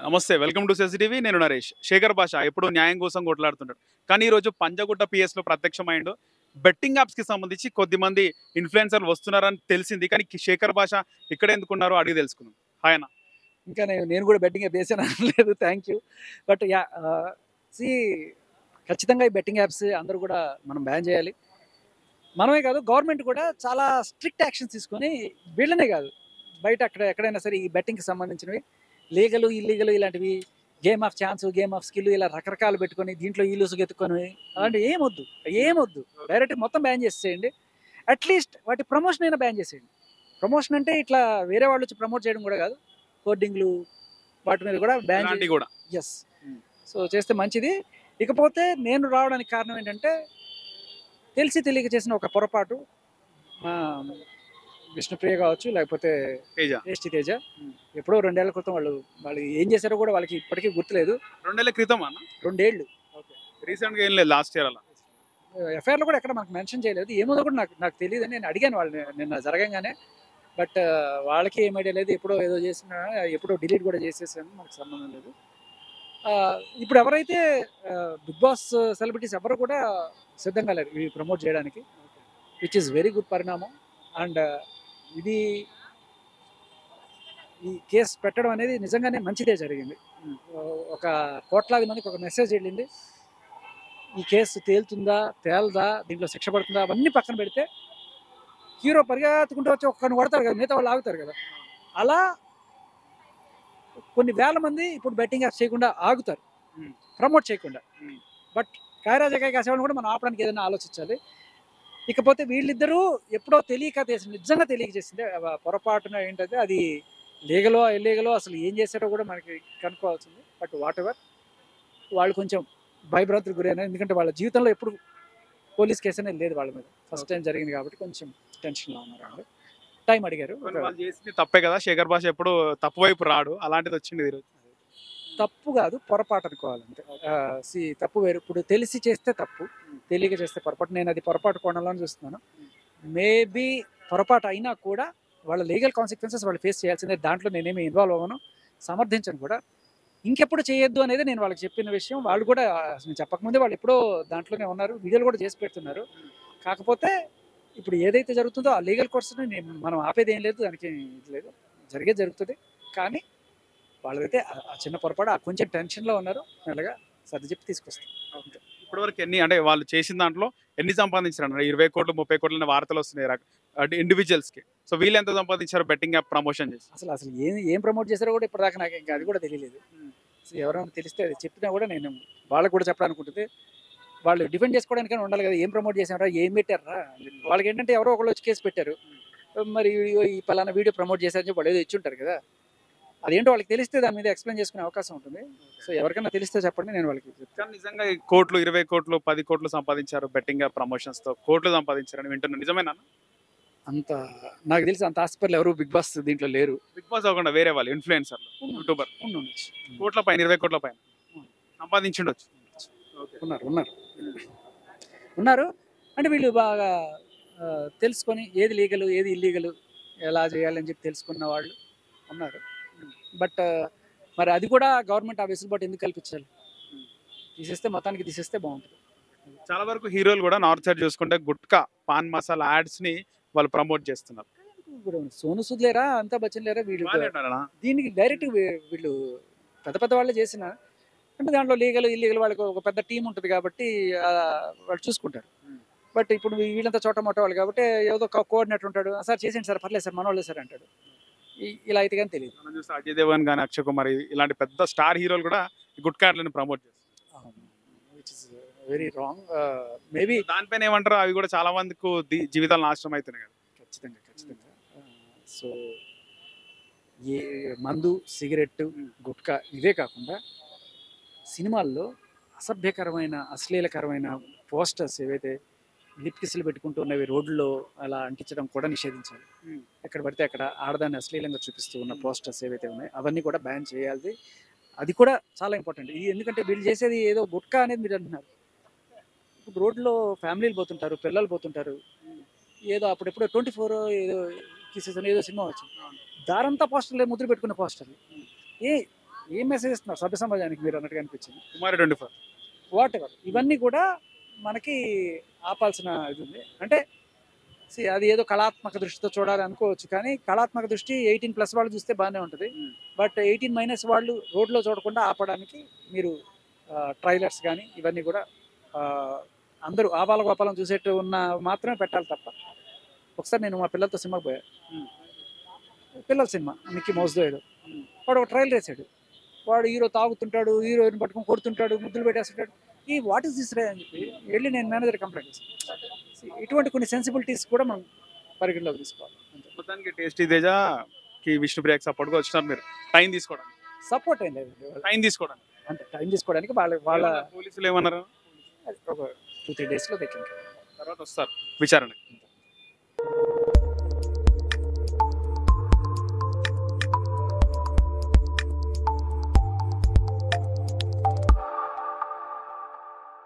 నమస్తే. Welcome to సెన్సిటివి. నేను నరేష్. శేఖర్ భాష ఎప్పుడూ న్యాయం కోసం కొట్లాడుతుంటాడు. కానీ ఈరోజు పంజాగుట్ట పిఎస్‌లో ప్రత్యక్షమైండు. బెట్టింగ్ యాప్స్‌కి సంబంధించి కొద్దిమంది ఇన్‌ఫ్లుయెన్సర్‌లు వస్తున్నారని తెలిసింది. కానీ శేఖర్ భాష ఇక్కడ ఎందుకున్నారో అడిగి తెలుసుకుందాం. హాయ్ అన్న. ఇంకా నేను కూడా బెట్టింగ్ యాప్ వేసాను అనలేదు. Thank you. బట్ సీ ఖచ్చితంగా ఈ బెట్టింగ్ యాప్స్ అందరూ కూడా మనం బ్యాన్ చేయాలి. మనమే కాదు, గవర్నమెంట్ కూడా చాలా స్ట్రిక్ట్ యాక్షన్స్ తీసుకొని వీళ్ళనే కాదు, బయట అక్కడ ఎక్కడైనా సరే ఈ బెట్టింగ్కి సంబంధించినవి లీగలు ఇల్లీగలు ఇలాంటివి game of chance, game of skill ఇలా రకరకాలు పెట్టుకొని దీంట్లో ఈ లూసుకు ఎత్తుకొని అలాంటివి ఏమొద్దు డైరెక్ట్ మొత్తం బ్యాన్ చేసేయండి. అట్లీస్ట్ వాటి ప్రమోషన్ అయినా బ్యాన్ చేసేయండి. ప్రమోషన్ అంటే ఇట్లా వేరే వాళ్ళు వచ్చి ప్రమోట్ చేయడం కూడా కాదు, హోర్డింగ్లు వాటి మీద కూడా బ్యాన్ ఇలాంటివి కూడా. ఎస్. సో చేస్తే మంచిది. ఇకపోతే నేను రావడానికి కారణం ఏంటంటే తెలిసి తెలియక చేసిన ఒక పొరపాటు. మా విష్ణుప్రియ కావచ్చు, లేకపోతే తేజ. తేజ ఎప్పుడో 2 ఏళ్ల క్రితం వాళ్ళు ఏం చేశారో కూడా వాళ్ళకి ఇప్పటికీ గుర్తులేదు. 2 ఏళ్ల క్రితం అన్న. 2 ఏళ్ళు. రీసెంట్‌గా ఏం లేదు, లాస్ట్ ఇయర్ అలా. ఎఫ్ఐఆర్లో కూడా ఎక్కడ మనకు మెన్షన్ చేయలేదు. ఏమో కూడా నాకు తెలియదని నేను అడిగాను వాళ్ళని నిన్న జరగంగానే. బట్ వాళ్ళకి ఏం ఐడియా లేదు. ఎప్పుడో ఏదో చేసిన, ఎప్పుడో డిలీట్ కూడా చేసేసాను, మనకు సంబంధం లేదు. ఇప్పుడు ఎవరైతే బిగ్ బాస్ సెలబ్రిటీస్ ఎవరు కూడా సిద్ధంగా లేరు ఇవి ప్రమోట్ చేయడానికి, విచ్ ఈస్ వెరీ గుడ్ పరిణామం. అండ్ ఇది ఈ కేసు పెట్టడం అనేది నిజంగానే మంచిదే జరిగింది. ఒక కోట్లాది మందికి ఒక మెసేజ్ వెళ్ళింది. ఈ కేసు తేలదా, దీంట్లో శిక్ష పడుతుందా అవన్నీ పక్కన పెడితే హీరో పరిగెత్తుకుంటూ వచ్చి ఒక్కరిని కొడతారు కదా, మిగతా వాళ్ళు ఆగుతారు కదా. అలా కొన్ని వేల మంది ఇప్పుడు బెట్టింగ్ యాప్స్ చేయకుండా ఆగుతారు, ప్రమోట్ చేయకుండా. బట్ కాయరాజకాయ కాసేవాళ్ళని కూడా మనం ఆపడానికి ఏదైనా ఆలోచించాలి. ఇకపోతే వీళ్ళిద్దరూ ఎప్పుడో నిజంగా తెలియక చేసిందే పొరపాటున ఏంటంటే అది లీగలో ఇల్లీగలో అసలు ఏం చేశారో కూడా మనకి కనుక్కోవాల్సింది. బట్ వాట్ ఎవర్, వాళ్ళు కొంచెం భయభ్రాంతులకు గురైనా, ఎందుకంటే వాళ్ళ జీవితంలో ఎప్పుడు పోలీస్ కేసు అనేది లేదు వాళ్ళ మీద. ఫస్ట్ టైం జరిగింది కాబట్టి కొంచెం టెన్షన్లో ఉన్నారు. వాళ్ళు టైం అడిగారు. వాళ్ళు చేసింది తప్పే కదా. శేఖర్ భాష ఎప్పుడు తప్పు వైపు రాడు. అలాంటిది వచ్చింది ఈరోజు. తప్పు కాదు, పొరపాటు అనుకోవాలంటే. తప్పు వేరు. ఇప్పుడు తెలిసి చేస్తే తప్పు, తెలియక చేస్తే పొరపాటు. నేను అది పొరపాటు కోణంలో చూస్తున్నాను. మేబీ పొరపాటు అయినా కూడా వాళ్ళ లీగల్ కాన్సిక్వెన్సెస్ వాళ్ళు ఫేస్ చేయాల్సిందే. దాంట్లో నేనేమి ఇన్వాల్వ్ అవ్వను, సమర్థించను కూడా. ఇంకెప్పుడు చేయొద్దు అనేది నేను వాళ్ళకి చెప్పిన విషయం. వాళ్ళు కూడా అసలు చెప్పకముందే వాళ్ళు ఎప్పుడో దాంట్లోనే ఉన్నారు, వీడియోలు కూడా చేసి పెడుతున్నారు. కాకపోతే ఇప్పుడు ఏదైతే జరుగుతుందో ఆ లీగల్ కోర్సుని మనం ఆపేది ఏం లేదు, దానికి ఇది లేదు, జరుగుతుంది. కానీ వాళ్ళైతే ఆ చిన్న పొరపాటు, ఆ కొంచెం టెన్షన్లో ఉన్నారు. మెల్లగా సర్ది చెప్పి తీసుకొస్తాం. ఇప్పటివరకు ఎన్ని, అంటే వాళ్ళు చేసిన దాంట్లో ఎన్ని సంపాదించారు? 20 కోట్లు 30 కోట్లు వార్తలు వస్తున్నాయి ఇండివిజువల్స్కి. సో వీళ్ళు ఎంత సంపాదించారు బెట్టింగ్ యాప్ ప్రమోషన్ చేసి? అసలు ఏం ప్రమోట్ చేశారో కూడా ఇప్పటిదాకా నాకు ఇంకా అది కూడా తెలియలేదు. ఎవరైనా తెలిస్తే అది చెప్పినా కూడా నేను వాళ్ళకి కూడా చెప్పాలనుకుంటుంది. వాళ్ళు డిఫెండ్ చేసుకోవడానికైనా ఉండాలి కదా. ఏం ప్రమోట్ చేశారా, ఏం పెట్టారా? వాళ్ళకి ఏంటంటే ఎవరో ఒకళ్ళు వచ్చి కేసు పెట్టారు, మరి ఈ పలానా వీడియో ప్రమోట్ చేశారని చెప్పి వాళ్ళు ఏదో ఇచ్చి ఉంటారు కదా. అదేంటో వాళ్ళకి తెలిస్తే దాని మీద ఎక్స్ప్లెయిన్ చేసుకునే అవకాశం ఉంటుంది. సో ఎవరికైనా తెలిస్తే చెప్పండి, నేను వాళ్ళకి చెప్తాను. నిజంగా కోట్లు, 20 కోట్లు 10 కోట్లు సంపాదించారు బెట్టింగ్ యాప్ ప్రమోషన్స్ తో, కోట్లు సంపాదించారని వింటున్నాను. నిజమేనా? అంత నాకు తెలిసి అంత ఆస్పర్లు ఎవరు బిగ్ బాస్ దీంట్లో లేరు. బిగ్ బాస్ అవ్వకుండా వేరే వాళ్ళు ఇన్ఫ్లుయెన్సర్లు, యూట్యూబర్ కోట్ల పైన 20 కోట్ల పైన సంపాదించుండొచ్చు. ఉన్నారు. అంటే వీళ్ళు బాగా తెలుసుకొని ఏది లీగలు ఏది ఇల్లీగలు ఎలా చేయాలని చెప్పి తెలుసుకున్న వాళ్ళు ఉన్నారు. బట్ మరి అది కూడా గవర్నమెంట్ ఆ వెసులుబాటు ఎందుకు కల్పించాలి? మొత్తానికి తీసేస్తే బాగుంటుంది. చాలా వరకు హీరోలు కూడా నార్త్ సైడ్ చూసుకుంటే గుట్కా, పాన్ మసాలా యాడ్స్ ని వాళ్ళు ప్రమోట్ చేస్తున్నారు. సోను సూద్ లేరా, అమితాబ్ బచ్చన్ లేరా? వీళ్ళు దీనికి డైరెక్ట్ వీళ్ళు పెద్ద వాళ్ళే చేసిన, అంటే దాంట్లో లీగల్ ఇల్లీగల్ వాళ్ళకి ఒక పెద్ద టీం ఉంటుంది కాబట్టి వాళ్ళు చూసుకుంటారు. బట్ ఇప్పుడు వీళ్ళంతా చోట మొట్ట వాళ్ళు కాబట్టి ఏదో కోఆర్డినేటర్ ఉంటాడు, సార్ చేసేయండి సార్, పర్లేదు సార్, మనోళ్ళే సార్ అంటాడు. ఇలా అయితే కానీ తెలియదు. అజయ్ దేవగన్ కానీ, అక్షయ్ కుమార్ ఇలాంటి పెద్ద స్టార్ హీరోలు కూడా గుట్కా యాడ్లను ప్రమోట్ చేస్తారు, which is very wrong. Maybe దానిపైన ఏమంటారు? అవి కూడా చాలా మందికి జీవితాలు నాశనం అవుతున్నాయి కదా. ఖచ్చితంగా. సో ఏ మందు, సిగరెట్, గుట్కా ఇవే కాకుండా సినిమాల్లో అసభ్యకరమైన, అశ్లీలకరమైన పోస్టర్స్ ఏవైతే లిప్ కిస్సులు పెట్టుకుంటూ ఉన్నవి రోడ్లో అలా అంటించడం కూడా నిషేధించాలి. ఎక్కడ పడితే అక్కడ ఆడదాన్ని అశ్లీలంగా చూపిస్తూ ఉన్న పోస్టర్స్ ఏవైతే ఉన్నాయో అవన్నీ కూడా బ్యాన్ చేయాలి. అది కూడా చాలా ఇంపార్టెంట్. ఎందుకంటే వీళ్ళు చేసేది ఏదో గుట్కా అనేది మీరు అంటున్నారు. ఇప్పుడు రోడ్లో ఫ్యామిలీలు పోతుంటారు, పిల్లలు పోతుంటారు. ఏదో అప్పుడెప్పుడో 24 ఏదో కిసెస్ అని ఏదో సినిమా వచ్చింది, దారంతా పోస్టర్లు ముద్ర పెట్టుకున్న పోస్టర్లు. ఏం మెసేజ్ ఇస్తున్నారు సభ్య సమాజానికి మీరు అన్నట్టుగా అనిపించింది. కుమారి 24 వాట్ ఎవర్ ఇవన్నీ కూడా మనకి ఆపాల్సిన ఇది ఉంది. అంటే అది ఏదో కళాత్మక దృష్టితో చూడాలి అనుకోవచ్చు, కానీ కళాత్మక దృష్టి 18+ వాళ్ళు చూస్తే బాగానే ఉంటుంది. బట్ 18- వాళ్ళు రోడ్లో చూడకుండా ఆపడానికి మీరు ట్రైలర్స్ కానీ ఇవన్నీ కూడా అందరూ ఆపాల గోపాలం చూసేట్టు ఉన్న మాత్రమే పెట్టాలి తప్ప. ఒకసారి నేను మా పిల్లలతో సినిమాకి పోయా, పిల్లల సినిమా మిక్కీ మౌస్దో ఏదో, వాడు ఒక ట్రైలర్ వేసాడు. వాడు హీరో తాగుతుంటాడు, హీరోయిన్ పట్టుకొని కొడుతుంటాడు, ముద్దులు పెట్టేస్తుంటాడు. ఈ వాట్ ఈస్ దిస్ రే అని చెప్పి వెళ్ళి నేను మేనేజర్ కంప్లైంట్ చేశాను. ఇటువంటి కొన్ని సెన్సిబిలిటీస్ కూడా మనం పరిగణలోకి తీసుకోవాలి. మొత్తానికి టేస్టీ తేజకి విష్ణుప్రియకి సపోర్ట్గా వచ్చినారు మీరు టైం తీసుకోవడానికి. సపోర్ట్ అయింది టైం తీసుకోవడానికి అంటే టైం తీసుకోవడానికి వాళ్ళ పోలీసులు ఏమన్నారు? ఒక 2-3 డేస్లో దక్కింది. తర్వాత వస్తారు విచారణకి.